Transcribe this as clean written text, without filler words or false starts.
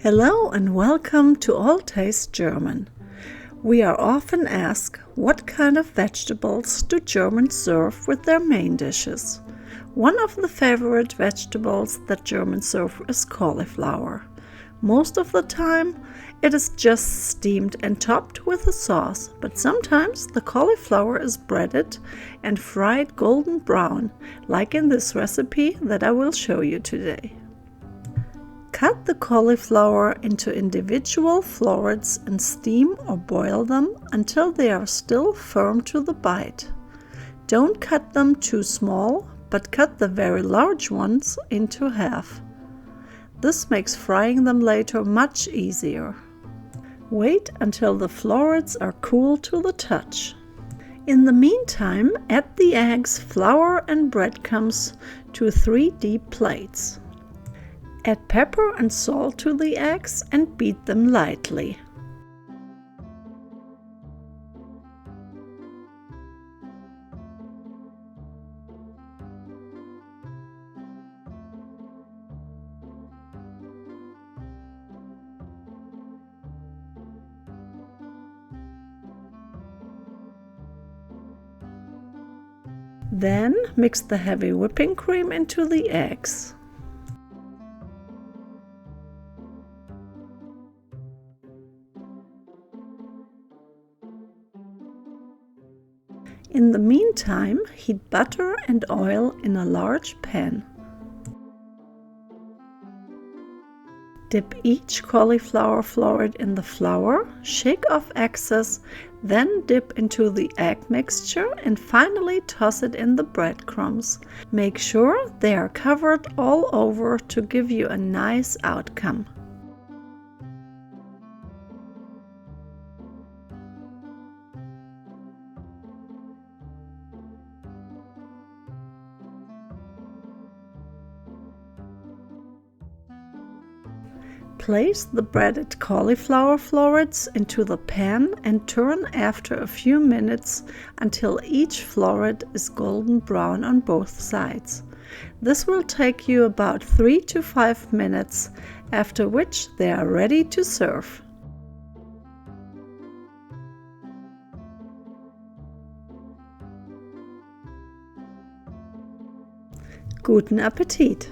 Hello and welcome to All Taste German. We are often asked what kind of vegetables do Germans serve with their main dishes. One of the favorite vegetables that Germans serve is cauliflower. Most of the time it is just steamed and topped with a sauce, but sometimes the cauliflower is breaded and fried golden brown, like in this recipe that I will show you today. Cut the cauliflower into individual florets and steam or boil them until they are still firm to the bite. Don't cut them too small, but cut the very large ones into half. This makes frying them later much easier. Wait until the florets are cool to the touch. In the meantime, add the eggs, flour and breadcrumbs to 3 deep plates. Add pepper and salt to the eggs and beat them lightly. Then mix the heavy whipping cream into the eggs. In the meantime, heat butter and oil in a large pan. Dip each cauliflower floret in the flour, shake off excess, then dip into the egg mixture and finally toss it in the breadcrumbs. Make sure they are covered all over to give you a nice outcome. Place the breaded cauliflower florets into the pan and turn after a few minutes until each floret is golden brown on both sides. This will take you about 3 to 5 minutes, after which they are ready to serve. Guten Appetit!